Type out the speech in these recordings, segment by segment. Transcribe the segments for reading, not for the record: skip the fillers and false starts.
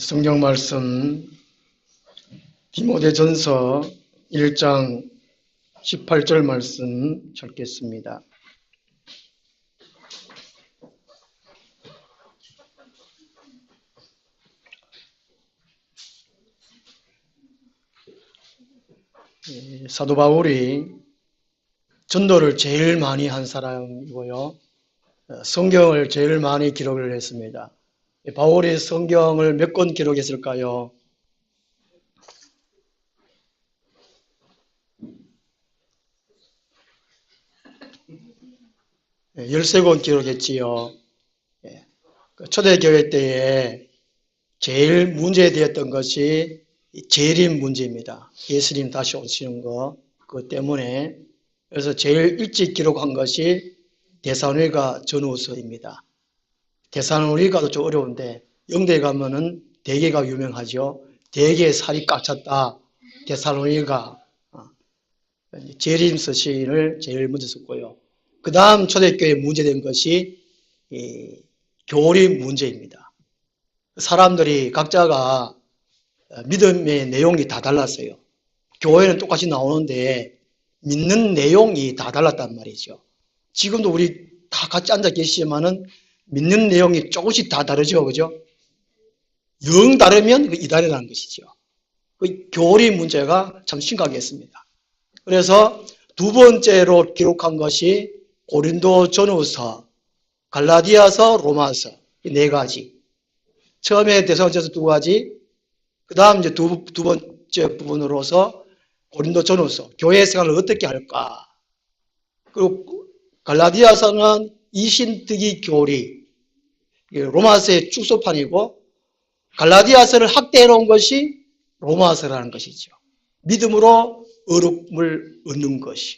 성경 말씀 디모데전서 1장 18절 말씀 읽겠습니다. 사도 바울이 전도를 제일 많이 한 사람이고요. 성경을 제일 많이 기록을 했습니다. 바울이 성경을 몇 권 기록했을까요? 13권 기록했지요. 초대교회 때에 제일 문제되었던 것이 재림 문제입니다. 예수님 다시 오시는 것, 그것 때문에. 그래서 제일 일찍 기록한 것이 데살로니가 전후서입니다. 데살로니가도 좀 어려운데 영대에 가면은 대개가 유명하죠. 대개에 살이 꽉 찼다. 데살로니가 재림서 시인을 제일 먼저 썼고요. 그 다음 초대교회에 문제된 것이 교리 문제입니다. 사람들이 각자가 믿음의 내용이 다 달랐어요. 교회는 똑같이 나오는데 믿는 내용이 다 달랐단 말이죠. 지금도 우리 다 같이 앉아 계시지만은 믿는 내용이 조금씩 다 다르죠. 그죠? 영 다르면 그 이단이라는 것이죠. 그 교리 문제가 참 심각했습니다. 그래서 두 번째로 기록한 것이 고린도 전후서, 갈라디아서, 로마서 이 네 가지. 처음에 데살로니가서 두 가지, 그 다음 이제 두 번째 부분으로서 고린도 전후서, 교회 생활을 어떻게 할까? 그리고 갈라디아서는 이신특위 교리, 로마서의 축소판이고 갈라디아서를 확대해 놓은 것이 로마서라는 것이죠. 믿음으로 의롭음을 얻는 것이.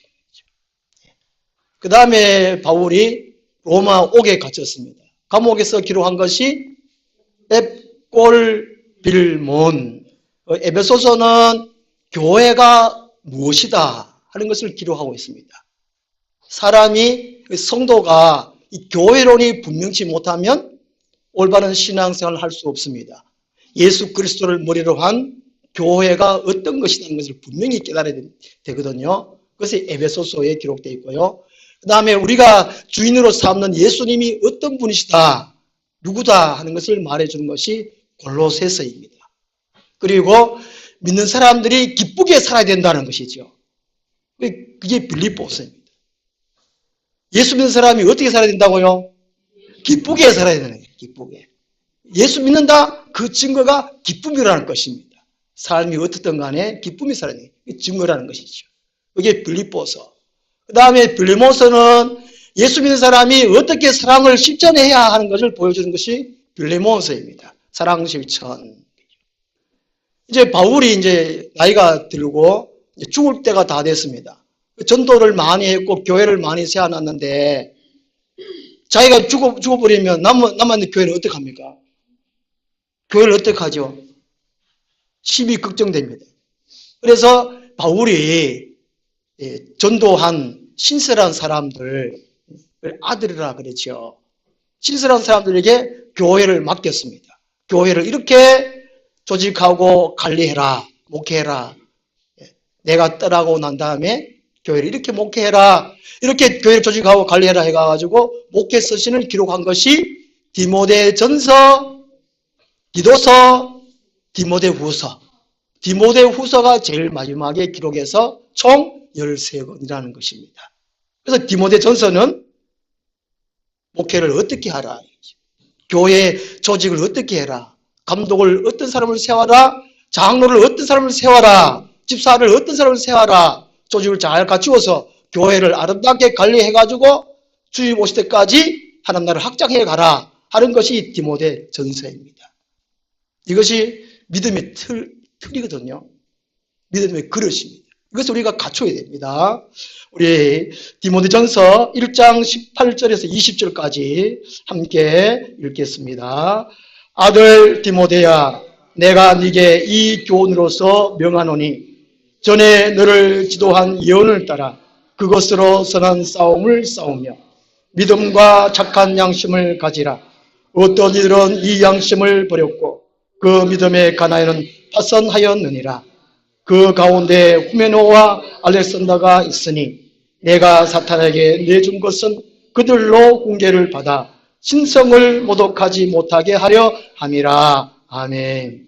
그 다음에 바울이 로마 옥에 갇혔습니다. 감옥에서 기록한 것이 앱골빌몬, 에베소서는 교회가 무엇이다 하는 것을 기록하고 있습니다. 사람이, 성도가 이 교회론이 분명치 못하면 올바른 신앙생활을 할 수 없습니다. 예수 그리스도를 머리로 한 교회가 어떤 것이라는 것을 분명히 깨달아야 되거든요. 그것이 에베소서에 기록되어 있고요. 그 다음에 우리가 주인으로 삼는 예수님이 어떤 분이시다, 누구다 하는 것을 말해주는 것이 골로새서입니다. 그리고 믿는 사람들이 기쁘게 살아야 된다는 것이죠. 그게 빌립보서입니다. 예수 믿는 사람이 어떻게 살아야 된다고요? 기쁘게 살아야 되는 거예요. 기쁘게. 예수 믿는다? 그 증거가 기쁨이라는 것입니다. 삶이 어떻든 간에 기쁨이 살아야 되는 게 증거라는 것이죠. 그게 빌립보서. 그 다음에 빌레몬서는 예수 믿는 사람이 어떻게 사랑을 실천해야 하는 것을 보여주는 것이 빌레몬서입니다. 사랑 실천. 이제 바울이 이제 나이가 들고 죽을 때가 다 됐습니다. 전도를 많이 했고 교회를 많이 세워놨는데 자기가 죽어버리면 남았는 교회는 어떻게 합니까? 교회를 어떻게 하죠? 심히 걱정됩니다. 그래서 바울이 전도한 신실한 사람들, 아들이라 그랬죠. 신실한 사람들에게 교회를 맡겼습니다. 교회를 이렇게 조직하고 관리해라, 목회해라. 내가 떠나고 난 다음에 교회를 이렇게 목회해라. 이렇게 교회를 조직하고 관리해라 해가지고 목회 서신을 기록한 것이 디모데전서, 디도서, 디모데후서. 디모데후서가 제일 마지막에 기록해서 총 13권이라는 것입니다. 그래서 디모데전서는 목회를 어떻게 하라, 교회 조직을 어떻게 해라, 감독을 어떤 사람을 세워라, 장로를 어떤 사람을 세워라, 집사를 어떤 사람을 세워라, 조직을 잘 갖추어서 교회를 아름답게 관리해가지고 주님 오실 때까지 하나님 나라를 확장해 가라 하는 것이 디모데전서입니다. 이것이 믿음의 틀이거든요. 믿음의 그릇입니다. 이것을 우리가 갖춰야 됩니다. 우리 디모데전서 1장 18절에서 20절까지 함께 읽겠습니다. 아들 디모데야, 내가 네게 이 교훈으로서 명하노니 전에 너를 지도한 예언을 따라 그것으로 선한 싸움을 싸우며 믿음과 착한 양심을 가지라. 어떤 이들은 이 양심을 버렸고 그 믿음의 가나에는 파선하였느니라. 그 가운데 후메노와 알렉산더가 있으니 내가 사탄에게 내준 것은 그들로 훈계를 받아 신성을 모독하지 못하게 하려 함이라. 아멘.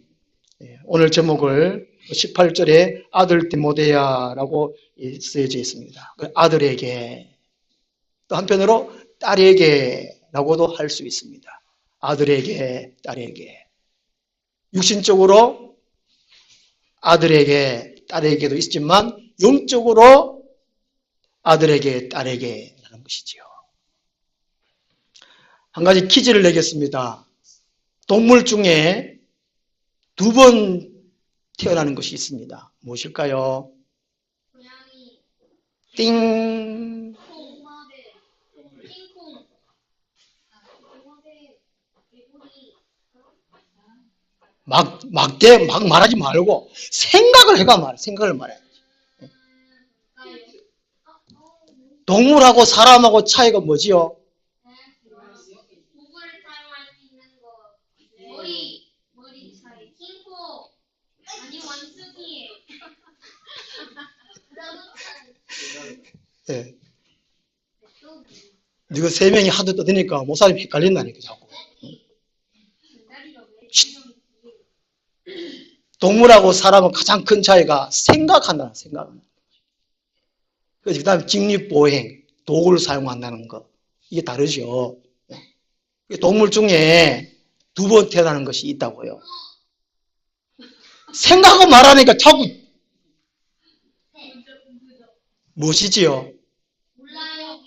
오늘 제목을 18절에 아들 디모데야라고 쓰여져 있습니다. 아들에게, 또 한편으로 딸에게라고도 할 수 있습니다. 아들에게, 딸에게. 육신적으로 아들에게, 딸에게도 있지만 영적으로 아들에게, 딸에게라는 것이지요. 한 가지 퀴즈를 내겠습니다. 동물 중에 2번 태어나는 것이 있습니다. 무엇일까요? 고양이, 띵. 도마뱀, 킹콩, 도마뱀, 개구리. 막 말하지 말고 생각을 해가 말해. 생각을 말해. 동물하고 사람하고 차이가 뭐지요? 목을 사용할 수 있는 거. 머리 차이. 킹콩. 아니 원숭이. 예. 이거 3명이 하도 떠드니까 목사님이 헷갈린다니까 자꾸. 동물하고 사람은 가장 큰 차이가 생각한다는 생각은. 그 다음에 직립보행, 도구를 사용한다는 거. 이게 다르죠. 동물 중에 2번 태어나는 것이 있다고요. 생각하고 말하니까 자꾸 무엇이지요? 몰라요.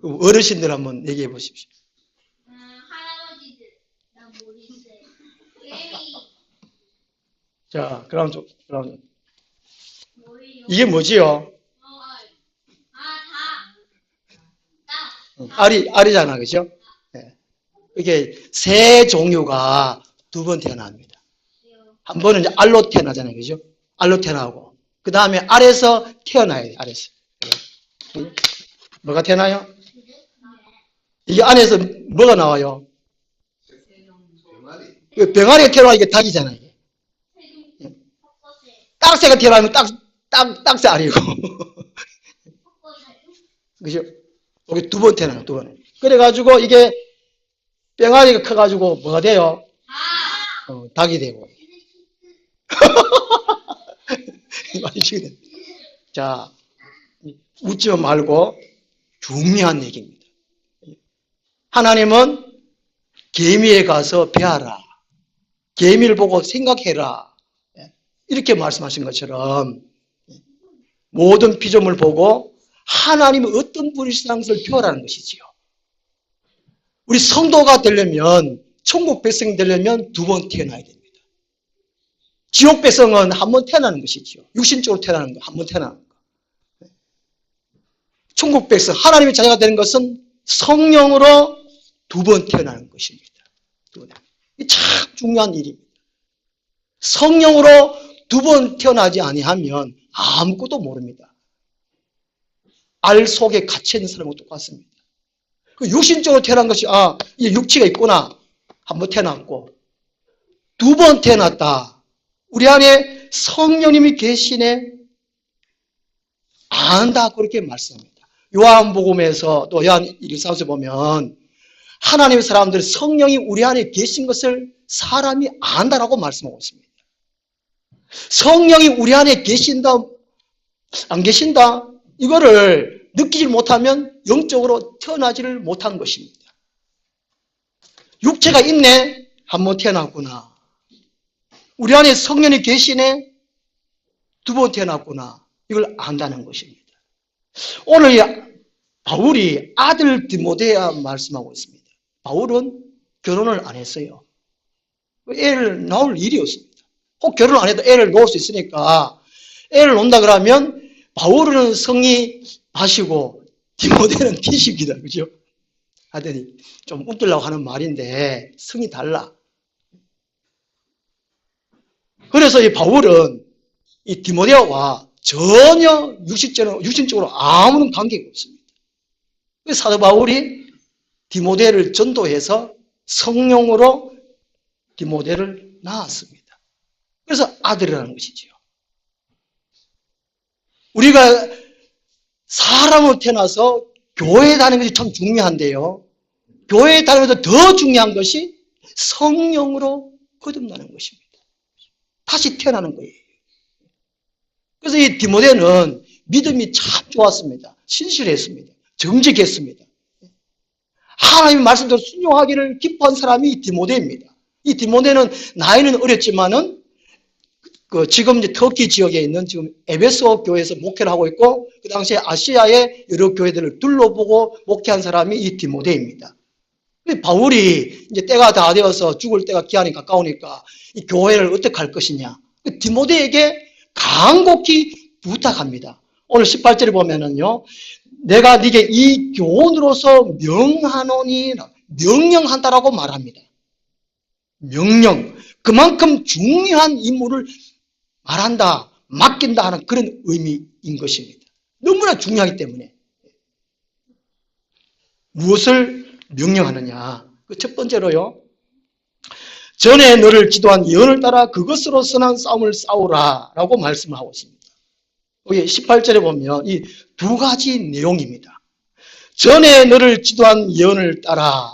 어르신들 한번 얘기해 보십시오. 할아버지들. 나 모르겠어요. 개미. 자, 그럼 뭐예요? 이게 뭐지요? 다. 알이잖아, 그죠? 네. 이게 새 종류가 2번 태어납니다. 한 번은 이제 알로 태어나잖아요, 그죠? 알로 태어나고 그 다음에 알에서 태어나야 돼요, 알에서. 뭐가 태어나요? 이게 안에서 뭐가 나와요? 병아리가 태어나면 이게 닭이잖아요. 딱새가 태어나면 딱새 알이고. 그죠? 여기 2번 태어나요, 2번. 그래가지고 이게 병아리가 커가지고 뭐가 돼요? 닭이 되고. 자, 웃지 말고 중요한 얘기입니다. 하나님은 개미에 가서 배하라. 개미를 보고 생각해라. 이렇게 말씀하신 것처럼 모든 피조물 보고 하나님은 어떤 분이시라는 것을 배우라는 것이지요. 우리 성도가 되려면, 천국 백성이 되려면 2번 태어나야 됩니다. 지옥 백성은 한 번 태어나는 것이지요. 육신적으로 태어나는 거, 한 번 태어나는 거. 천국 백성, 하나님의 자녀가 되는 것은 성령으로 2번 태어나는 것입니다. 이게 참 중요한 일입니다. 성령으로 2번 태어나지 아니하면 아무것도 모릅니다. 알 속에 갇혀있는 사람과 똑같습니다. 육신적으로 태어난 것이 이 육체가 있구나. 한 번 태어났고 2번 태어났다. 우리 안에 성령님이 계시네. 안다. 그렇게 말씀합니다. 요한복음에서 또 요한 1사서 보면 하나님의 사람들 성령이 우리 안에 계신 것을 사람이 안다라고 말씀하고 있습니다. 성령이 우리 안에 계신다, 안 계신다? 이거를 느끼지 못하면 영적으로 태어나지를 못한 것입니다. 육체가 있네? 한 번 태어났구나. 우리 안에 성령이 계시네? 2번 태어났구나. 이걸 안다는 것입니다. 오늘 바울이 아들 디모데야 말씀하고 있습니다. 바울은 결혼을 안 했어요. 애를 낳을 일이 없습니다. 혹 결혼 안 해도 애를 놓을 수 있으니까 애를 놓는다 그러면 바울은 성이 마시고 디모데는 피식이다. 그죠? 하더니 좀 웃기려고 하는 말인데 성이 달라. 그래서 이 바울은 이 디모데와 전혀 육신적으로 아무런 관계가 없습니다. 사도 바울이 디모데를 전도해서 성령으로 디모데를 낳았습니다. 그래서 아들이라는 것이지요. 우리가 사람으로 태어나서 교회에 다니는 것이 참 중요한데요. 교회에 다니면서 더 중요한 것이 성령으로 거듭나는 것입니다. 다시 태어나는 거예요. 그래서 이 디모데는 믿음이 참 좋았습니다. 신실했습니다. 정직했습니다. 하나님의 말씀대로 순종하기를 기뻐한 사람이 이 디모데입니다. 이 디모데는 나이는 어렸지만은 지금 이제 터키 지역에 있는 지금 에베소 교회에서 목회를 하고 있고 그 당시에 아시아의 여러 교회들을 둘러보고 목회한 사람이 이 디모데입니다. 바울이 이제 때가 다 되어서 죽을 때가 기한이 가까우니까 이 교회를 어떻게 할 것이냐. 디모데에게 간곡히 부탁합니다. 오늘 18절에 보면은요, 내가 네게 이 교훈으로서 명하노니 명령한다라고 말합니다. 명령. 그만큼 중요한 임무를 말한다, 맡긴다 하는 그런 의미인 것입니다. 너무나 중요하기 때문에. 무엇을 명령하느냐. 그 첫 번째로요. 전에 너를 지도한 예언을 따라 그것으로 선한 싸움을 싸우라 라고 말씀을 하고 있습니다. 여기 18절에 보면 이 두 가지 내용입니다. 전에 너를 지도한 예언을 따라.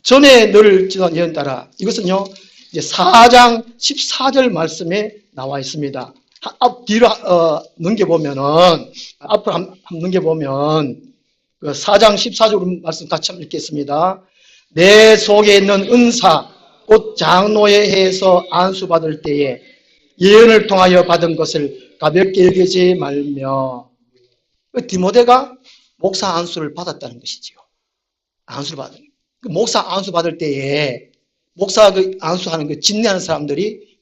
전에 너를 지도한 예언을 따라. 이것은요. 이제 4장 14절 말씀에 나와 있습니다. 뒤로 넘겨보면은 앞으로 한번 넘겨보면 그 4장 14절 말씀 같이 한번 읽겠습니다. 내 속에 있는 은사 곧 장로의 해에서 안수받을 때에 예언을 통하여 받은 것을 가볍게 여기지 말며. 디모데가 목사 안수를 받았다는 것이지요. 안수를 받은. 목사 안수 받을 때에 목사 안수하는 그 진례하는 사람들이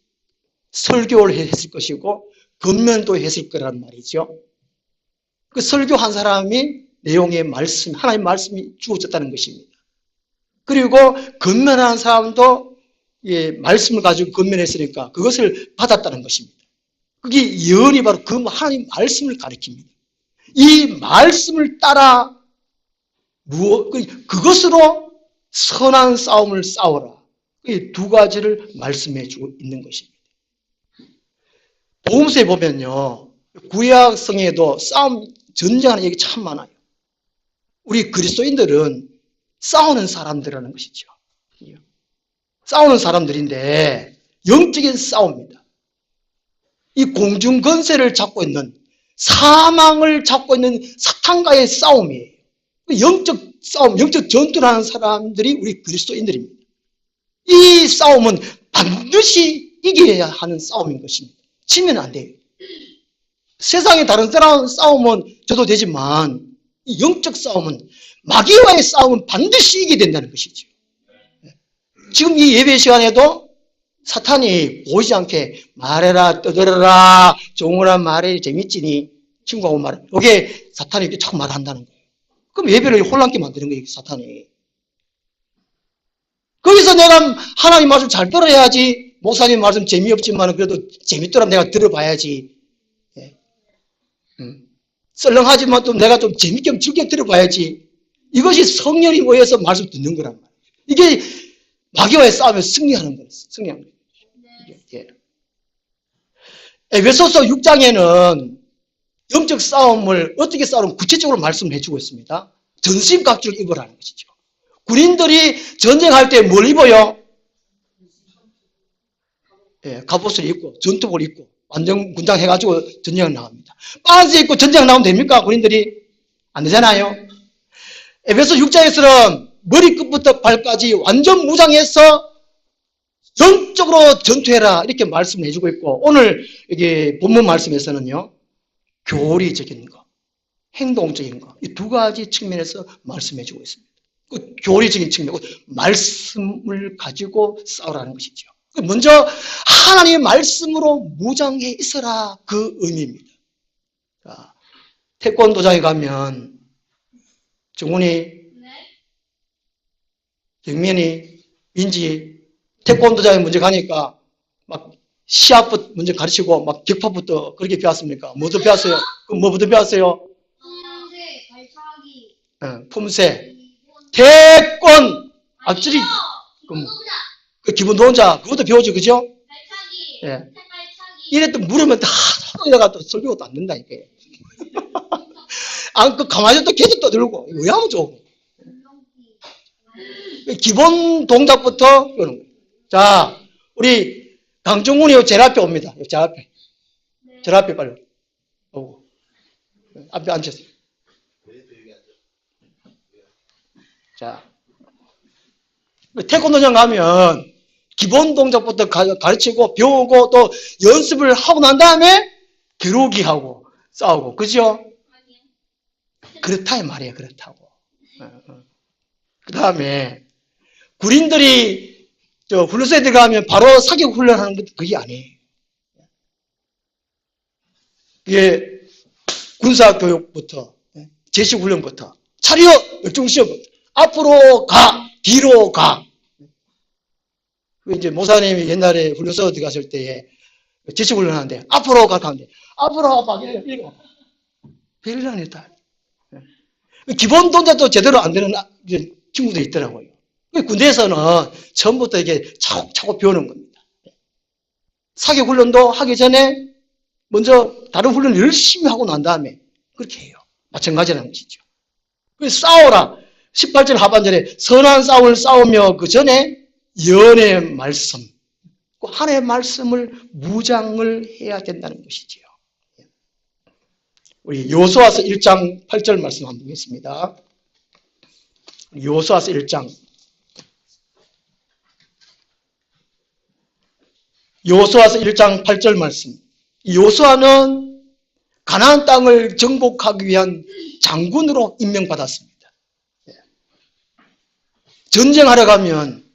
설교를 했을 것이고 건면도 했을 거란 말이죠. 그 설교한 사람이 내용의 말씀, 하나님의 말씀이 주어졌다는 것입니다. 그리고 건면하는 사람도 말씀을 가지고 건면했으니까 그것을 받았다는 것입니다. 그게 예언이 바로 그 하나님 말씀을 가리킵니다. 이 말씀을 따라 그것으로 선한 싸움을 싸워라. 이 두 가지를 말씀해 주고 있는 것입니다. 복음서에 보면요. 구약성에도 싸움, 전쟁하는 얘기 참 많아요. 우리 그리스도인들은 싸우는 사람들이라는 것이죠. 싸우는 사람들인데 영적인 싸움입니다. 이 공중 권세를 잡고 있는 사망을 잡고 있는 사탄과의 싸움이에요. 영적 싸움, 영적 전투를 하는 사람들이 우리 그리스도인들입니다. 이 싸움은 반드시 이겨야 하는 싸움인 것입니다. 지면 안 돼요. 세상에 다른 사람 싸움은 저도 되지만 이 영적 싸움은 마귀와의 싸움은 반드시 이겨야 된다는 것이죠. 지금 이 예배 시간에도 사탄이 보이지 않게 말해라, 떠들어라, 종우란 말해, 재밌지니 친구하고 말해. 이게 사탄이 이렇게 자꾸 말한다는 거예요. 그럼 예배를 혼란케 만드는 거예요, 사탄이. 거기서 내가 하나님 말씀 잘 들어야지. 목사님 말씀 재미없지만 그래도 재밌더라 내가 들어봐야지. 썰렁하지만 또 내가 좀 재밌게 즐겁게 들어봐야지. 이것이 성령이 모여서 말씀 듣는 거란 말이에요. 이게 마귀와의 싸움에 승리하는 거예요. 승리하는 거예요. 예. 에베소서 6장에는 영적 싸움을 어떻게 싸우면 구체적으로 말씀을 해주고 있습니다. 전신갑주를 입으라는 것이죠. 군인들이 전쟁할 때 뭘 입어요? 예, 갑옷을 입고 전투복을 입고 완전 군장 해가지고 전쟁을 나갑니다. 반스 입고 전쟁 나오면 됩니까? 군인들이 안 되잖아요. 에베소 6장에서는 머리끝부터 발까지 완전 무장해서 영적으로 전투해라 이렇게 말씀을 해주고 있고 오늘 여기 본문 말씀에서는요 교리적인 거, 행동적인 거 이 두 가지 측면에서 말씀해주고 있습니다. 그 교리적인 측면, 말씀을 가지고 싸우라는 것이죠. 먼저 하나님의 말씀으로 무장해 있어라 그 의미입니다. 자, 태권도장에 가면 정훈이, 경면이, 민지 태권도장에 먼저 가니까 막 시합부터 먼저 가르치고 막 격파부터 그렇게 배웠습니까? 뭐부터 배웠어요? 뭐부터 배웠어요? 품새, 발차기, 품새, 태권, 앞줄이, 그 기본 동자, 그것도 배우죠, 그죠? 발차기. 예. 발차기. 이래 또 물으면 다 이래가 또 설교가 또 안 된다, 이게. 그 가만히 또 계속 또 들고, 왜 하면 좋고. 기본 동작부터 배우는 거예요. 자, 우리 강정훈이 제일 앞에 옵니다. 제 앞에. 제일 앞에 빨리 오고. 앞에 앉으세요. 자, 태권도장 가면 기본 동작부터 가르치고 배우고 또 연습을 하고 난 다음에 겨루기 하고 싸우고, 그죠? 그렇다 이 말이에요. 그렇다고. 그 다음에 군인들이 훈련소에 들어가면 바로 사격 훈련하는 게 그게 아니에요. 이게 군사교육부터 제식훈련부터 차렷 열중시험부터 앞으로 가 뒤로 가. 이제 모사님이 옛날에 훈련소 들어갔을 때에 제식훈련하는데 앞으로 가 하는데 앞으로 막 이거 별일 아니다. 기본 동작도 제대로 안 되는 친구도 있더라고요. 군대에서는 처음부터 이게 차곡차곡 배우는 겁니다. 사격 훈련도 하기 전에 먼저 다른 훈련을 열심히 하고 난 다음에 그렇게 해요. 마찬가지라는 것이죠. 싸워라. 18절 하반절에 선한 싸움을 싸우며 그 전에 연의 말씀, 하나님의 말씀을 무장을 해야 된다는 것이지요. 우리 여호수아서 1장 8절 말씀 한번 보겠습니다. 여호수아서 1장. 여호수아서 1장 8절 말씀. 여호수아는 가나안 땅을 정복하기 위한 장군으로 임명받았습니다. 전쟁하러 가면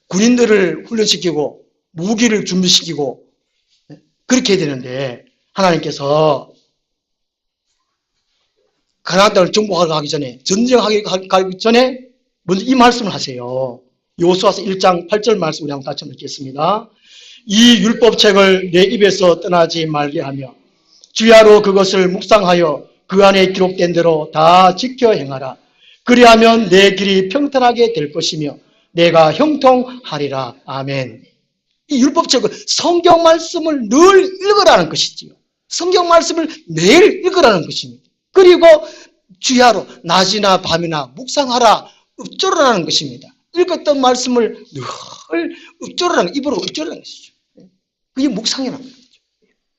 군인들을 훈련시키고 무기를 준비시키고 그렇게 해야 되는데 하나님께서 가나안 땅을 정복하러 가기 전에 전쟁하기 가기 전에 먼저 이 말씀을 하세요. 여호수아서 1장 8절 말씀 우리 한번 같이 읽겠습니다. 이 율법책을 내 입에서 떠나지 말게 하며 주야로 그것을 묵상하여 그 안에 기록된 대로 다 지켜 행하라. 그리하면 내 길이 평탄하게 될 것이며 내가 형통하리라. 아멘. 이 율법책은 성경 말씀을 늘 읽으라는 것이지요. 성경 말씀을 매일 읽으라는 것입니다. 그리고 주야로 낮이나 밤이나 묵상하라. 읊조르라는 것입니다. 읽었던 말씀을 늘 읊조르라는, 입으로 읊조르라는 것이죠. 그게 묵상이라는 거죠.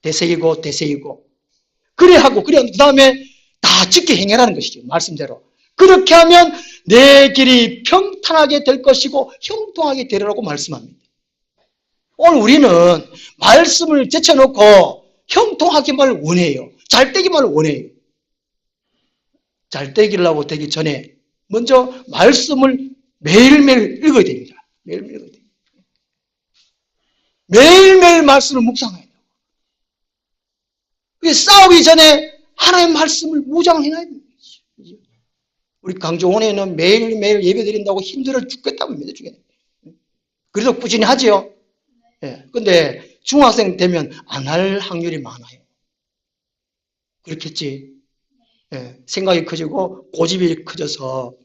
되새기고 되새기고 그래 하고 그래 그 다음에 다 지켜 행해라는 것이죠. 말씀대로. 그렇게 하면 내 길이 평탄하게 될 것이고 형통하게 되리라고 말씀합니다. 오늘 우리는 말씀을 제쳐놓고 형통하기만 원해요. 잘 되기만 원해요. 잘 되기라고 되기 전에 먼저 말씀을 매일매일 읽어야 됩니다. 매일매일 읽어야 됩니다. 매일매일 말씀을 묵상해야 돼요. 싸우기 전에 하나님의 말씀을 무장해야 됩니다. 우리 강조원에는 매일매일 예배 드린다고 힘들어 죽겠다고 믿어주겠네요. 그래도 꾸준히 하죠. 근데 중학생 되면 안 할 확률이 많아요. 그렇겠지. 생각이 커지고 고집이 커져서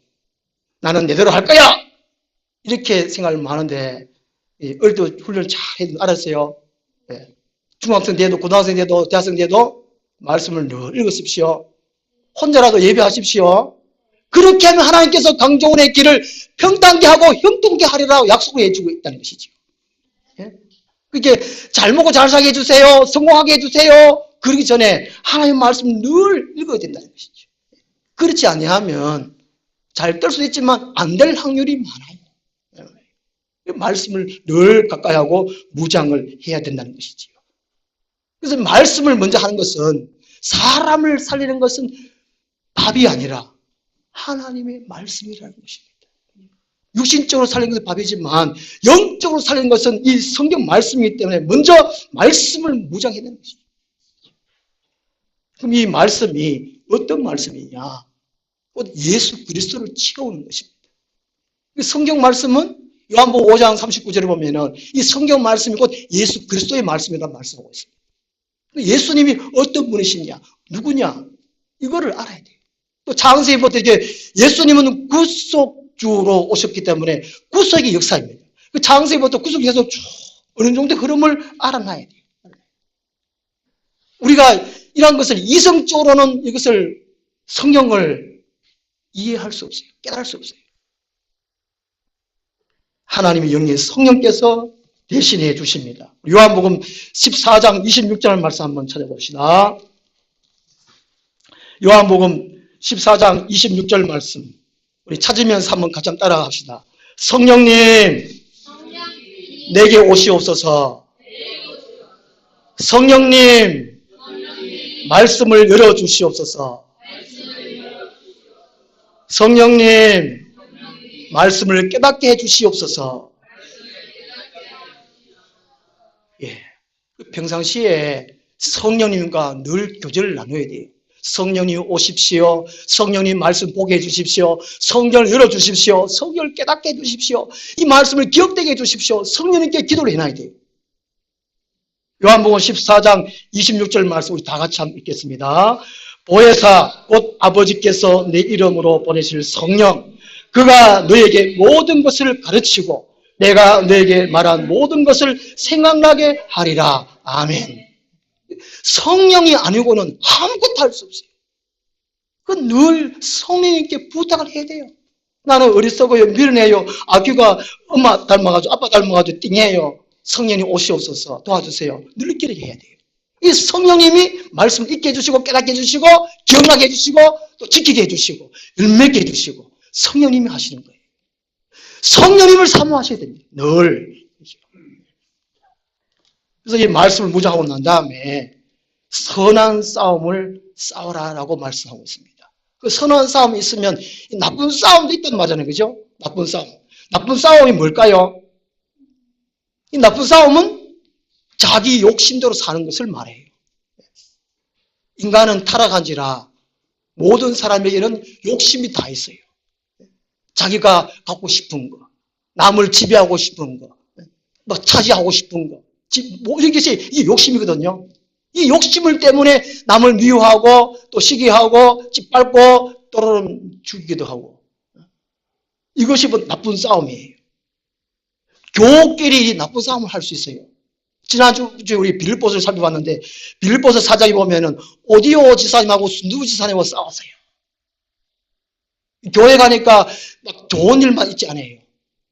나는 내대로 할 거야! 이렇게 생각을 많은데 어릴 때 훈련을 잘 해도 알았어요. 중학생 돼도 고등학생 돼도 대학생 돼도 말씀을 늘 읽으십시오. 혼자라도 예배하십시오. 그렇게 하면 하나님께서 강조원의 길을 평탄케 하고 형통케 하리라고 약속을 해주고 있다는 것이죠. 그렇게 잘 먹고 잘 살게 해주세요. 성공하게 해주세요. 그러기 전에 하나님의 말씀을 늘 읽어야 된다는 것이죠. 그렇지 아니하면 잘 될 수도 있지만 안 될 확률이 많아요. 말씀을 늘 가까이 하고 무장을 해야 된다는 것이지요. 그래서 말씀을 먼저 하는 것은 사람을 살리는 것은 밥이 아니라 하나님의 말씀이라는 것입니다. 육신적으로 살리는 것은 밥이지만 영적으로 살리는 것은 이 성경 말씀이기 때문에 먼저 말씀을 무장해야 되는 것입니다. 그럼 이 말씀이 어떤 말씀이냐? 곧 예수 그리스도를 채우는 것입니다. 성경 말씀은 요한복음 5장 39절에 보면은 이 성경 말씀이 곧 예수 그리스도의 말씀이라는 말씀하고 있습니다. 예수님이 어떤 분이시냐? 누구냐? 이거를 알아야 돼요. 또 창세기부터 이제 예수님은 구속주로 오셨기 때문에 구속의 역사입니다. 그 창세기부터 구속해서 쭉 어느 정도 흐름을 알아놔야 돼요. 우리가 이러한 것을 이성적으로는 이것을 성경을 이해할 수 없어요. 깨달을 수 없어요. 하나님의 영의 성령께서 대신해 주십니다. 요한복음 14장 26절 말씀 한번 찾아봅시다. 요한복음 14장 26절 말씀. 우리 찾으면서 한번 같이 따라갑시다. 성령님, 내게 오시옵소서. 성령님, 말씀을 열어주시옵소서. 성령님, 말씀을 깨닫게 해주시옵소서. 예. 평상시에 성령님과 늘 교제를 나눠야 돼요. 성령님 오십시오. 성령님 말씀 보게 해주십시오. 성경을 열어주십시오. 성경을 깨닫게 해주십시오. 이 말씀을 기억되게 해주십시오. 성령님께 기도를 해놔야 돼요. 요한복음 14장 26절 말씀 우리 다 같이 한번 읽겠습니다. 보혜사 곧 아버지께서 내 이름으로 보내실 성령, 그가 너에게 모든 것을 가르치고 내가 너에게 말한 모든 것을 생각나게 하리라. 아멘. 성령이 아니고는 아무것도 할 수 없어요. 그 늘 성령님께 부탁을 해야 돼요. 나는 어리석어요, 미련해요, 아귀가 엄마 닮아가지고 아빠 닮아가지고 띵해요. 성령님 오시옵소서, 도와주세요. 늘 이렇게 해야 돼요. 이 성령님이 말씀을 읽게 해주시고 깨닫게 해주시고 기억나게 해주시고 또 지키게 해주시고 열매게 해주시고 성령님이 하시는 거예요. 성령님을 사모하셔야 됩니다. 늘. 그래서 이 말씀을 묵상하고 난 다음에 선한 싸움을 싸우라라고 말씀하고 있습니다. 그 선한 싸움이 있으면 나쁜 싸움도 있단 말이잖아요. 그죠? 나쁜 싸움. 나쁜 싸움이 뭘까요? 이 나쁜 싸움은 자기 욕심대로 사는 것을 말해요. 인간은 타락한지라 모든 사람에게는 욕심이 다 있어요. 자기가 갖고 싶은 거, 남을 지배하고 싶은 거, 막 차지하고 싶은 거, 모든 것이 이게 욕심이거든요. 이 욕심을 때문에 남을 미워하고 또 시기하고 짓밟고 또는 죽이기도 하고. 이것이 나쁜 싸움이에요. 교우끼리 나쁜 싸움을 할 수 있어요. 지난주에 우리 빌립보서를 살펴봤는데 빌립보서 4장에 보면은 오디오 지사님하고 순두부 지사님하고 싸웠어요. 교회 가니까 막 좋은 일만 있지 않아요.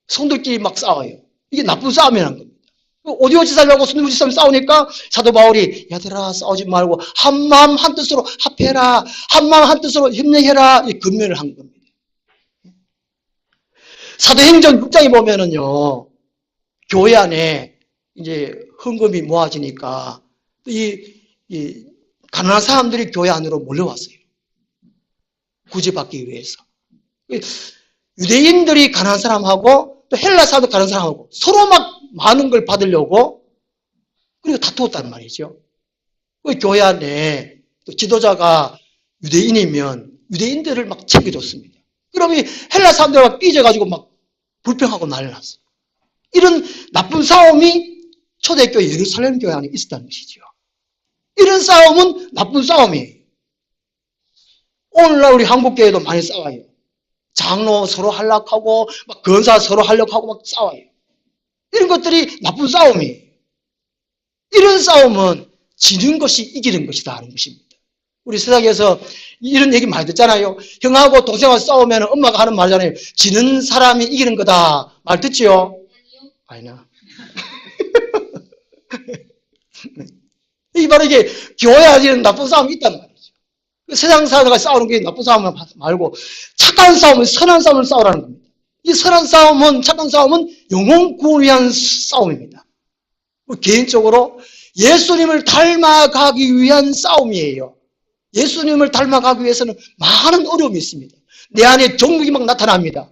성도끼리 막 싸워요. 이게 나쁜 싸움이라는 겁니다. 오디오 지사님하고 순두부 지사님 싸우니까 사도 바울이 얘들아 싸우지 말고 한마음 한뜻으로 합해라. 한마음 한뜻으로 협력해라. 이 금면을 한 겁니다. 사도행전 6장에 보면은요. 교회 안에 이제 헌금이 모아지니까 이 가난한 사람들이 교회 안으로 몰려왔어요. 구제받기 위해서. 유대인들이 가난한 사람하고 또 헬라 사람도 가난한 사람하고 서로 막 많은 걸 받으려고 그리고 다투었단 말이죠. 교회 안에 또 지도자가 유대인이면 유대인들을 막 챙겨줬습니다. 그러면 헬라 사람들 막 삐져가지고 막 불평하고 난리 났어요. 이런 나쁜 싸움이 초대교회 예루살렘 교회 안에 있었다는 것이죠. 이런 싸움은 나쁜 싸움이에요. 오늘날 우리 한국교회도 많이 싸워요. 장로 서로 하락하고 막 권사 서로 하려고 막 싸워요. 이런 것들이 나쁜 싸움이에요. 이런 싸움은 지는 것이 이기는 것이다 하는 것입니다. 우리 세상에서 이런 얘기 많이 듣잖아요. 형하고 동생하고 싸우면 엄마가 하는 말이잖아요. 지는 사람이 이기는 거다. 말 듣지요? 아니나. 이 바로 이게 교회 안에는 나쁜 싸움이 있단 말이죠. 세상 사람과 싸우는 게 나쁜 싸움 말고 착한 싸움은 선한 싸움을 싸우라는 겁니다. 이 선한 싸움은 착한 싸움은 영혼 구원을 위한 싸움입니다. 개인적으로 예수님을 닮아가기 위한 싸움이에요. 예수님을 닮아가기 위해서는 많은 어려움이 있습니다. 내 안에 정욕이 막 나타납니다.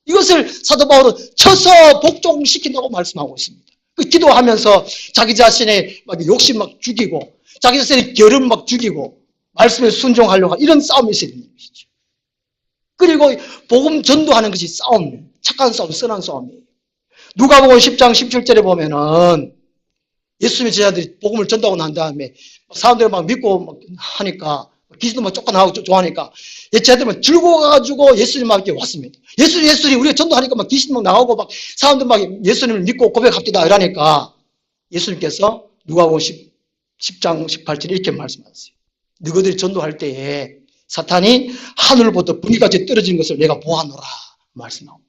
이것을 사도 바울은 쳐서 복종시킨다고 말씀하고 있습니다. 기도하면서 자기 자신의 막 욕심 막 죽이고 자기 자신의 결은 막 죽이고 말씀에 순종하려고 이런 싸움이 있어야 되는 것이죠. 그리고 복음 전도하는 것이 싸움, 착한 싸움, 선한 싸움이에요. 누가복음 10장 17절에 보면은 예수님의 제자들이 복음을 전도하고 난 다음에 사람들이 막 믿고 막 하니까 귀신도 막 쫓아나가고 좋아하니까 제들만 들고 가가지고 예수님한테 왔습니다. 예수님, 우리가 전도하니까 막 귀신 막 나오고 막 사람들 막 예수님을 믿고 고백합니다. 이러니까 예수님께서 누가복음 10장 18절 이렇게 말씀하셨어요. 너희들이 전도할 때에 사탄이 하늘부터 불이같이 떨어지는 것을 내가 보아노라 말씀하고.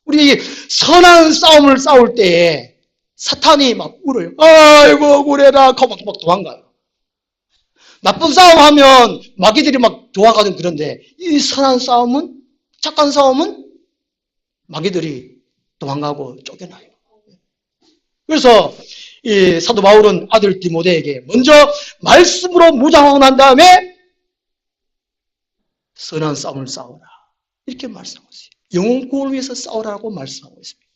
우리 선한 싸움을 싸울 때에 사탄이 막 울어요. 아이고 그래라 하고 막 도망가요. 나쁜 싸움하면 마귀들이 막 도와가든 그런데 이 선한 싸움은, 착한 싸움은 마귀들이 도망가고 쫓겨나요. 그래서 이 사도 바울은 아들 디모데에게 먼저 말씀으로 무장하고 난 다음에 선한 싸움을 싸워라 이렇게 말씀하고 있어요. 영혼 구원을 위해서 싸우라고 말씀하고 있습니다.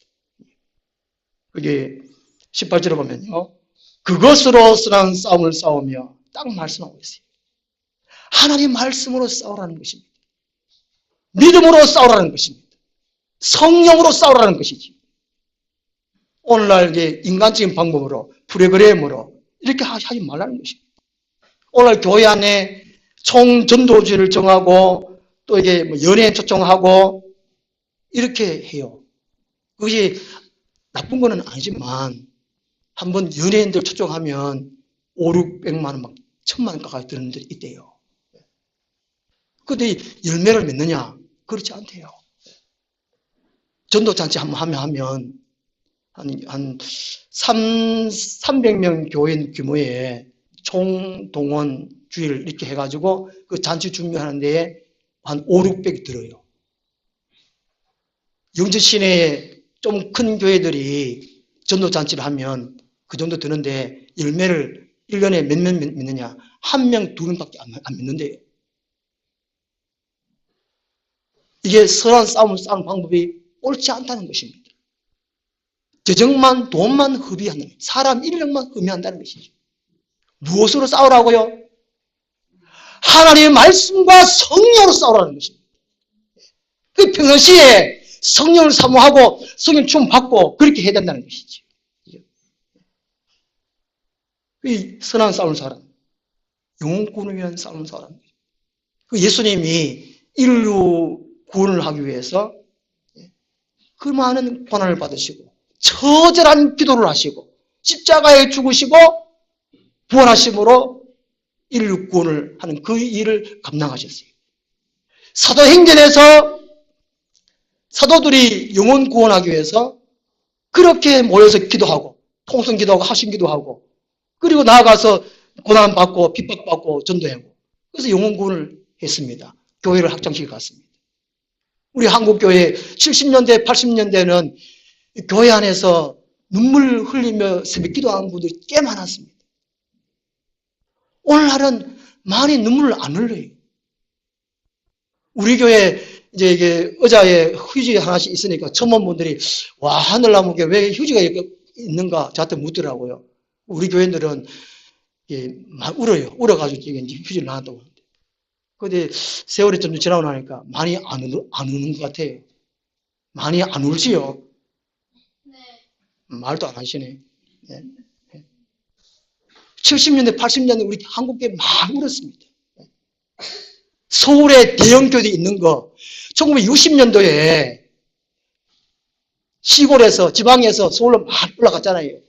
그게 18절에 보면요, 그것으로 선한 싸움을 싸우며 딱 말씀하고 있어요. 하나님 말씀으로 싸우라는 것입니다. 믿음으로 싸우라는 것입니다. 성령으로 싸우라는 것이지. 오늘날 인간적인 방법으로 프로그램으로 이렇게 하지 말라는 것입니다. 오늘 교회 안에 총전도주를 정하고 또 이게 연예인 초청하고 이렇게 해요. 그것이 나쁜 거는 아니지만 한번 연예인들 초청하면 5, 600만 원 막 1000만 원 가까이 드는 데이 있대요. 근데 열매를 맺느냐? 그렇지 않대요. 전도잔치 한번 하면 한 300명 교인 규모의 총동원 주일 이렇게 해가지고 그 잔치 준비하는 데에 한 5, 600이 들어요. 영주 시내에 좀 큰 교회들이 전도잔치를 하면 그 정도 드는데 열매를 1년에 몇 명 맺느냐? 1명, 2명밖에 안 맺는데요. 이게 선한 싸움을 싸우는 방법이 옳지 않다는 것입니다. 재정만, 돈만 허비하는, 사람 인력만 허비한다는 것이죠. 무엇으로 싸우라고요? 하나님의 말씀과 성령으로 싸우라는 것입니다. 그 평상시에 성령을 사모하고 성령 충만 받고 그렇게 해야 된다는 것이죠. 이 선한 싸움을 싸우라. 영혼 구원을 위한 싸움을 싸우라. 그 예수님이 인류 구원을 하기 위해서 그 많은 고난을 받으시고 처절한 기도를 하시고 십자가에 죽으시고 부활하심으로 인류 구원을 하는 그 일을 감당하셨어요. 사도행전에서 사도들이 영혼 구원하기 위해서 그렇게 모여서 기도하고 통성 기도하고 합심 기도하고 그리고 나아가서 고난받고 핍박받고 전도하고 그래서 영혼 구원을 했습니다. 교회를 확장시켜 갔습니다. 우리 한국교회 70년대 80년대는 교회 안에서 눈물 흘리며 새벽 기도하는 분들이 꽤 많았습니다. 오늘날은 많이 눈물을 안 흘려요. 우리 교회 이제 이게 의자에 휴지 하나씩 있으니까 전문분들이 와 하늘나무에 왜 휴지가 이렇게 있는가 저한테 묻더라고요. 우리 교회들은 막 울어요. 울어가지고 이게 휴지를 놔뒀다고 하는데. 그런데 세월이 좀 지나고 나니까 많이 안 우는 것 같아요. 많이 안 울지요. 네. 말도 안 하시네. 네. 70년대, 80년대 우리 한국교회 많이 울었습니다. 서울에 대형교회 있는 거 1960년도에 시골에서 지방에서 서울로 막 올라갔잖아요.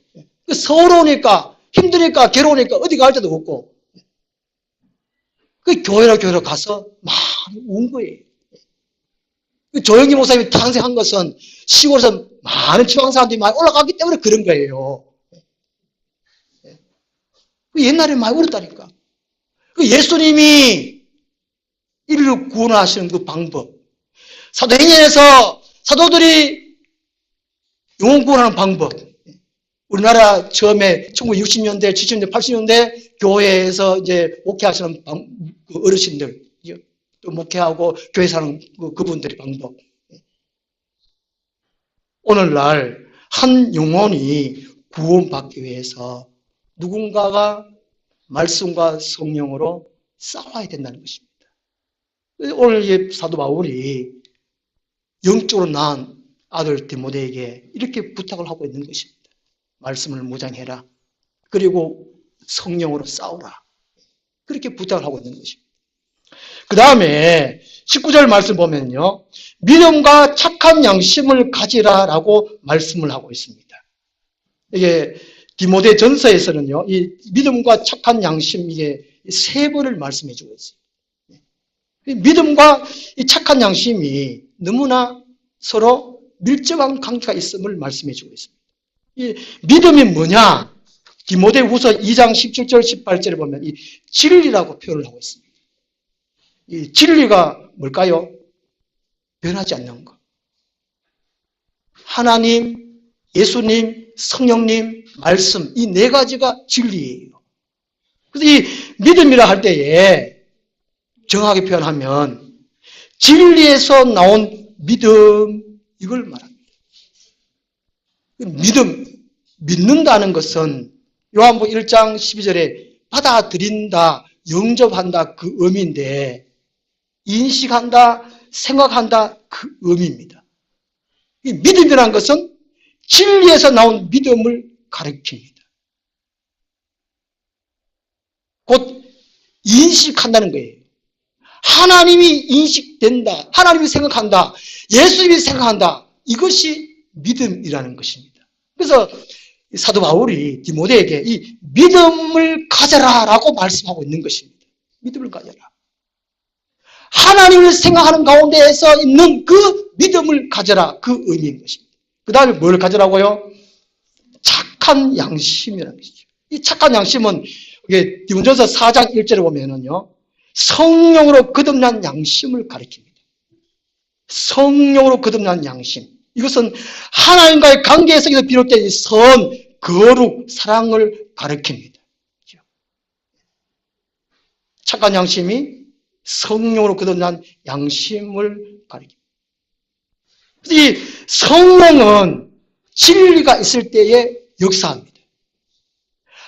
서울 오니까 힘드니까 괴로우니까 어디 갈 데도 없고 그 교회로 가서 많이 운 거예요. 그 조영기 목사님이 탄생한 것은 시골에서 많은 지방 사람들이 많이 올라갔기 때문에 그런 거예요. 옛날에 많이 울었다니까. 그 예수님이 인류 구원하시는 그 방법, 사도행전에서 사도들이 영혼 구원하는 방법, 우리나라 처음에 1960년대, 70년대, 80년대 교회에서 이제 목회하시는 그 어르신들, 또 목회하고 교회 사는 그분들의 방법. 오늘날 한 영혼이 구원받기 위해서 누군가가 말씀과 성령으로 싸워야 된다는 것입니다. 오늘 사도 바울이 영적으로 낳은 아들 디모데에게 이렇게 부탁을 하고 있는 것입니다. 말씀을 무장해라. 그리고 성령으로 싸우라. 그렇게 부탁을 하고 있는 것입니다. 그 다음에 19절 말씀 보면요. 믿음과 착한 양심을 가지라라고 말씀을 하고 있습니다. 이게 디모데 전서에서는요. 이 믿음과 착한 양심 이게 세 번을 말씀해 주고 있어요. 믿음과 이 착한 양심이 너무나 서로 밀접한 관계가 있음을 말씀해 주고 있습니다. 이 믿음이 뭐냐? 디모데후서 2장 17절 18절에 보면 이 진리라고 표현을 하고 있습니다. 이 진리가 뭘까요? 변하지 않는 것. 하나님, 예수님, 성령님, 말씀 이 네 가지가 진리예요. 그래서 이 믿음이라 할 때에 정확하게 표현하면 진리에서 나온 믿음 이걸 말합니다. 믿는다는 것은 요한복음 1장 12절에 받아들인다, 영접한다 그 의미인데 인식한다, 생각한다 그 의미입니다. 이 믿음이라는 것은 진리에서 나온 믿음을 가리킵니다. 곧 인식한다는 거예요. 하나님이 인식된다, 하나님이 생각한다, 예수님이 생각한다 이것이 믿음이라는 것입니다. 그래서 사도 바울이 디모데에게 이 믿음을 가져라라고 말씀하고 있는 것입니다. 믿음을 가져라. 하나님을 생각하는 가운데에서 있는 그 믿음을 가져라 그 의미인 것입니다. 그 다음에 뭘 가져라고요? 착한 양심이라는 것이죠. 이 착한 양심은 이게 디모데전서 4장 1절에 보면은요. 성령으로 거듭난 양심을 가리킵니다. 성령으로 거듭난 양심. 이것은 하나님과의 관계에서 비롯된 선, 거룩, 사랑을 가리킵니다. 착한 양심이 성령으로 거듭난 양심을 가리킵니다. 이 성령은 진리가 있을 때에 역사합니다.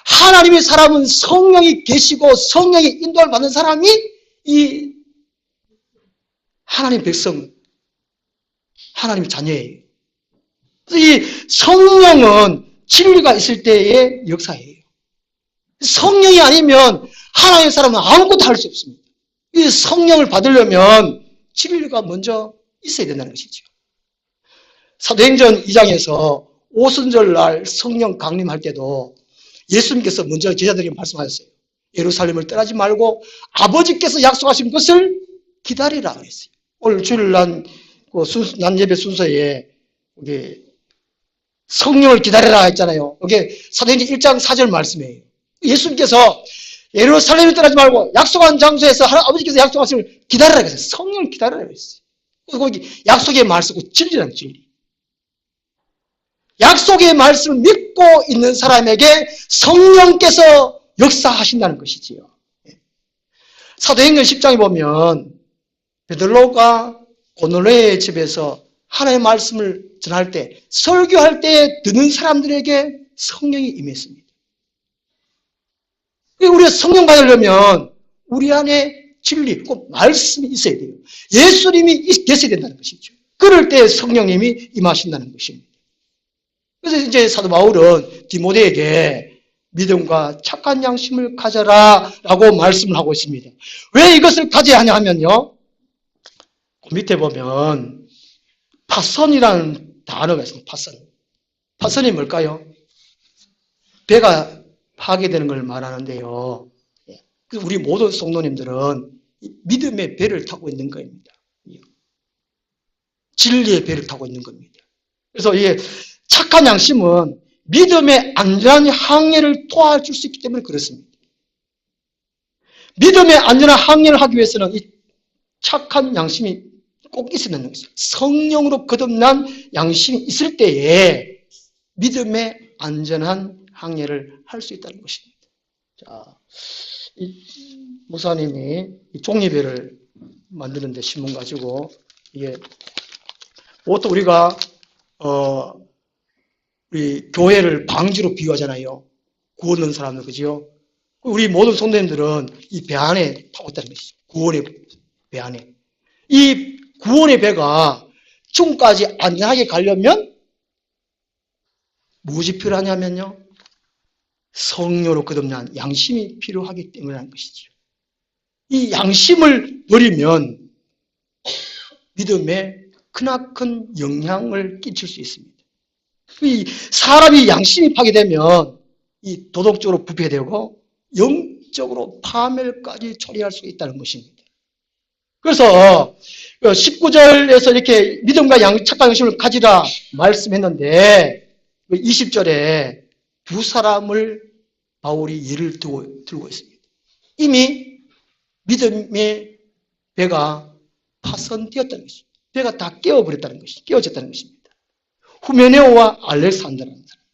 하나님의 사람은 성령이 계시고 성령이 인도를 받는 사람이 이 하나님 백성, 하나님의 자녀예요. 이 성령은 진리가 있을 때의 역사예요. 성령이 아니면 하나님의 사람은 아무것도 할 수 없습니다. 이 성령을 받으려면 진리가 먼저 있어야 된다는 것이죠. 사도행전 2장에서 오순절날 성령 강림할 때도 예수님께서 먼저 제자들에게 말씀하셨어요. 예루살렘을 떠나지 말고 아버지께서 약속하신 것을 기다리라 그랬어요. 오늘 주일날 난예배 순서에 성령을 기다리라 했잖아요. 이게 사도행전 1장 4절 말씀이에요. 예수님께서 예루살렘을 떠나지 말고 약속한 장소에서 아버지께서 약속하신 기다리라 그랬어요. 성령을 기다리라 그랬어요. 그래서 거기 약속의 말씀, 진리라는 진리. 약속의 말씀을 믿고 있는 사람에게 성령께서 역사하신다는 것이지요. 사도행전 10장에 보면 베드로가 고넬료의 집에서 하나님의 말씀을 전할 때, 설교할 때 듣는 사람들에게 성령이 임했습니다. 우리가 성령 받으려면 우리 안에 진리, 꼭 말씀이 있어야 돼요. 예수님이 계셔야 된다는 것이죠. 그럴 때 성령님이 임하신다는 것입니다. 그래서 이제 사도 바울은 디모데에게 믿음과 착한 양심을 가져라 라고 말씀을 하고 있습니다. 왜 이것을 가져야 하냐 하면요. 그 밑에 보면 파선이라는 단어가 있습니다. 파선이 뭘까요? 배가 파괴되는 걸 말하는데요. 그래서 우리 모든 성도님들은 믿음의 배를 타고 있는 겁니다. 진리의 배를 타고 있는 겁니다. 그래서 이게 착한 양심은 믿음의 안전한 항해를 도와줄 수 있기 때문에 그렇습니다. 믿음의 안전한 항해를 하기 위해서는 이 착한 양심이 꼭 있어야 되는 것입니다. 성령으로 거듭난 양심이 있을 때에 믿음의 안전한 항해를 할 수 있다는 것입니다. 자, 이 목사님이 이 종이배를 만드는데 신문 가지고 이게 보통 우리가 우리 교회를 방주로 비유하잖아요. 구원 얻는 사람들, 그죠? 우리 모든 성도님들은 이 배 안에 타고 있다는 것이죠. 구원의 배 안에. 이 구원의 배가 중까지 안전하게 가려면 무엇이 필요하냐면요. 성령으로 거듭난 양심이 필요하기 때문이라는 것이죠. 이 양심을 버리면 믿음에 크나큰 영향을 끼칠 수 있습니다. 이 사람이 양심이 파괴되면 이 도덕적으로 부패되고 영적으로 파멸까지 초래할 수 있다는 것입니다. 그래서 19절에서 이렇게 믿음과 착한 양심을 가지라 말씀했는데 20절에 두 사람을 바울이 예를 들고 있습니다. 이미 믿음의 배가 파손되었다는 것입니다. 배가 다 깨어버렸다는 것입니다. 깨어졌다는 것입니다. 후메네오와 알렉산더라는 사람.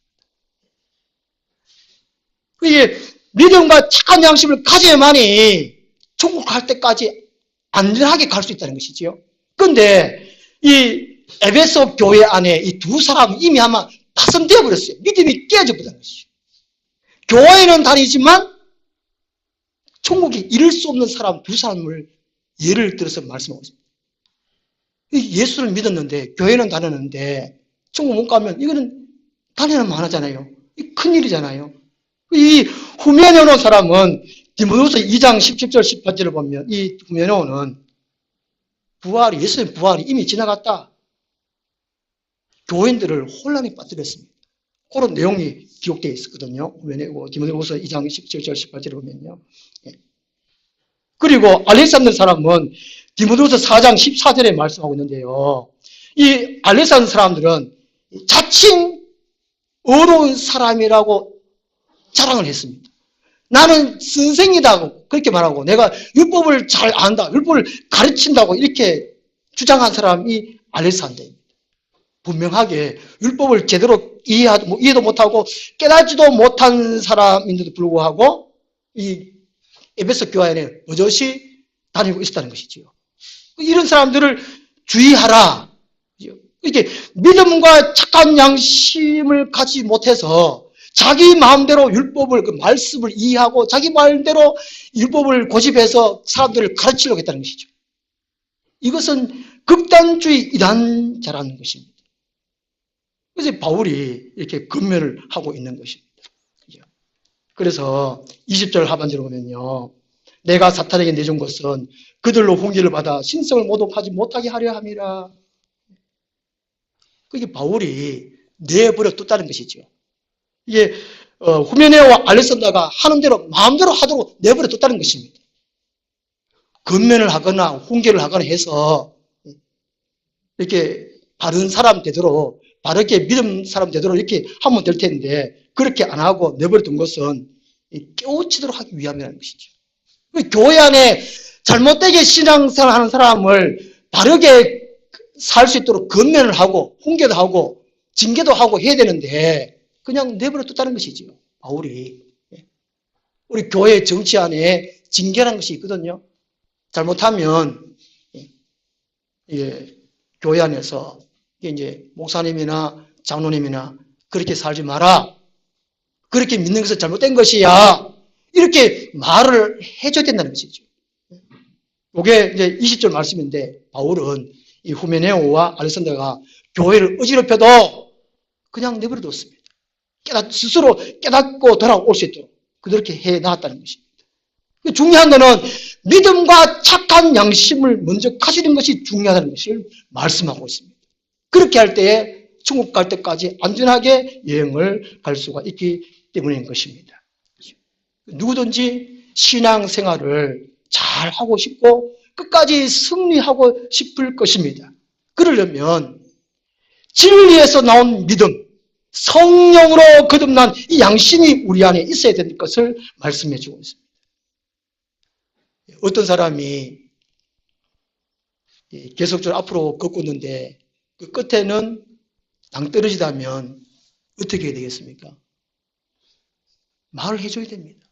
이게 믿음과 착한 양심을 가져야만이 천국 갈 때까지 안전하게 갈 수 있다는 것이지요. 그런데 이 에베소 교회 안에 이 두 사람은 이미 아마 파손되어 버렸어요. 믿음이 깨어져 버렸다는 것이죠. 교회는 다니지만 천국에 이를 수 없는 사람 두 사람을 예를 들어서 말씀하고 있습니다. 예수를 믿었는데 교회는 다녔는데 천국 못 가면 이거는 다니는 많아잖아요. 큰일이잖아요. 이 후메네오는 사람은 디모데후서 2장 17절 18절을 보면 이 후메네오는 예수의 부활이 이미 지나갔다. 교인들을 혼란에 빠뜨렸습니다. 그런 내용이 기록되어 있었거든요. 후메네오 디모데후서 2장 17절 18절을 보면요. 그리고 알렉산더 사람은 디모데후서 4장 14절에 말씀하고 있는데요. 이 알렉산더 사람들은 자칭 어려운 사람이라고 자랑을 했습니다. 나는 선생이다고 그렇게 말하고 내가 율법을 잘 안다, 율법을 가르친다고 이렇게 주장한 사람이 알렉산더입니다. 분명하게 율법을 제대로 이해도 못하고 깨닫지도 못한 사람인데도 불구하고 이 에베소 교회 안에 버젓이 다니고 있었다는 것이지요. 이런 사람들을 주의하라. 이게 믿음과 착한 양심을 가지지 못해서 자기 마음대로 율법을, 그 말씀을 이해하고 자기 말대로 율법을 고집해서 사람들을 가르치려고 했다는 것이죠. 이것은 극단주의 이단자라는 것입니다. 그래서 바울이 이렇게 근면을 하고 있는 것입니다. 그래서 20절 하반절을 보면요. 내가 사탄에게 내준 것은 그들로 훈계를 받아 신성을 모독하지 못하게 하려 함이라. 그게 바울이 내버려뒀다는 것이죠. 이게 후메네오와 알렉산더가 하는 대로 마음대로 하도록 내버려뒀다는 것입니다. 근면을 하거나 훈계를 하거나 해서 이렇게 바른 사람 되도록 바르게 믿음 사람 되도록 이렇게 하면 될 텐데 그렇게 안 하고 내버려둔 것은 깨우치도록 하기 위함이라는 것이죠. 교회 안에 잘못되게 신앙생활하는 사람을 바르게 살 수 있도록 근면을 하고 훈계도 하고 징계도 하고 해야 되는데 그냥 내버려뒀다는 것이죠. 바울이. 우리 교회 정치 안에 징계라는 것이 있거든요. 잘못하면 교회 안에서 이제 목사님이나 장로님이나 그렇게 살지 마라. 그렇게 믿는 것은 잘못된 것이야. 이렇게 말을 해줘야 된다는 것이죠. 이게 이제 20절 말씀인데 바울은 이 후메네오와 알렉산더가 교회를 어지럽혀도 그냥 내버려뒀습니다. 스스로 깨닫고 돌아올 수 있도록 그렇게 해놨다는 것입니다. 중요한 것은 믿음과 착한 양심을 먼저 가지는 것이 중요하다는 것을 말씀하고 있습니다. 그렇게 할 때에 천국 갈 때까지 안전하게 여행을 갈 수가 있기 때문인 것입니다. 누구든지 신앙생활을 잘 하고 싶고 끝까지 승리하고 싶을 것입니다. 그러려면 진리에서 나온 믿음, 성령으로 거듭난 이 양심이 우리 안에 있어야 될 것을 말씀해 주고 있습니다. 어떤 사람이 계속적으로 앞으로 걷고 있는데 그 끝에는 낭떠러지다면 어떻게 해야 되겠습니까? 말을 해줘야 됩니다.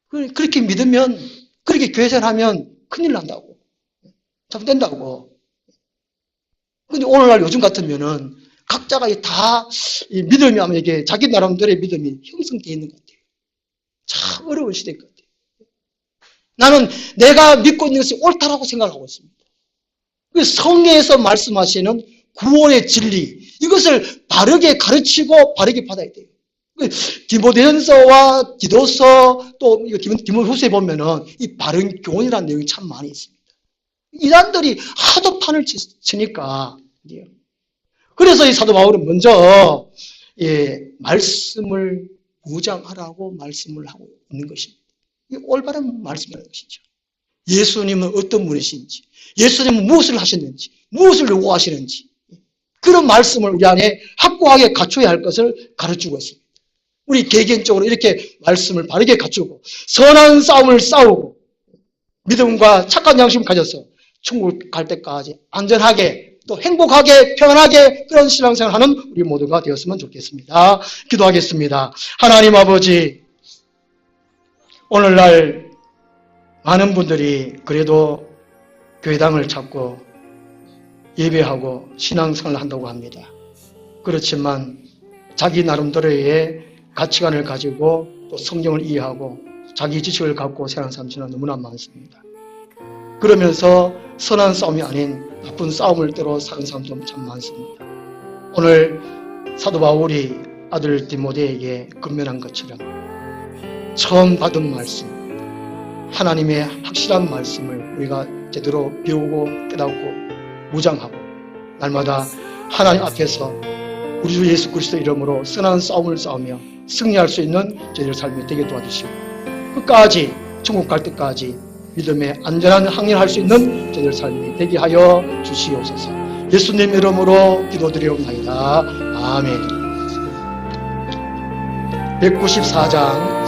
그렇게 믿으면, 그렇게 교회생활하면 큰일 난다고. 잘못된다고. 근데 오늘날 요즘 같으면은 각자가 다 믿음이 아마 이게 자기 나름대로의 믿음이 형성되어 있는 것 같아요. 참 어려운 시대인 것 같아요. 나는 내가 믿고 있는 것이 옳다라고 생각하고 있습니다. 성경에서 말씀하시는 구원의 진리, 이것을 바르게 가르치고 바르게 받아야 돼요. 디모데전서와 디도서 또 디모데후서에 보면은 이 바른 교훈이라는 내용이 참 많이 있습니다. 이단들이 하도 판을 치니까. 그래서 이 사도 바울은 먼저 말씀을 무장하라고 말씀을 하고 있는 것입니다. 이 올바른 말씀이라는 것이죠. 예수님은 어떤 분이신지, 예수님은 무엇을 하셨는지, 무엇을 요구하시는지 그런 말씀을 우리 안에 확고하게 갖춰야 할 것을 가르치고 있습니다. 우리 개개인적으로 이렇게 말씀을 바르게 갖추고 선한 싸움을 싸우고 믿음과 착한 양심을 가져서 천국 갈 때까지 안전하게 또 행복하게 평안하게 그런 신앙생활을 하는 우리 모두가 되었으면 좋겠습니다. 기도하겠습니다. 하나님 아버지, 오늘날 많은 분들이 그래도 교회당을 찾고 예배하고 신앙생활을 한다고 합니다. 그렇지만 자기 나름대로의 가치관을 가지고 또 성경을 이해하고 자기 지식을 갖고 생각하는 사람들은 너무나 많습니다. 그러면서 선한 싸움이 아닌 나쁜 싸움을 때로 사는 사람도 참 많습니다. 오늘 사도 바울이 아들 디모데에게 권면한 것처럼 처음 받은 말씀, 하나님의 확실한 말씀을 우리가 제대로 배우고 깨닫고 무장하고 날마다 하나님 앞에서 우리 주 예수 그리스도 이름으로 선한 싸움을 싸우며 승리할 수 있는 저희들 삶이 되게 도와주시고 끝까지 천국 갈 때까지 믿음의 안전한 항해할 수 있는 저희들 삶이 되게 하여 주시옵소서. 예수님 이름으로 기도드리옵나이다. 아멘. 194장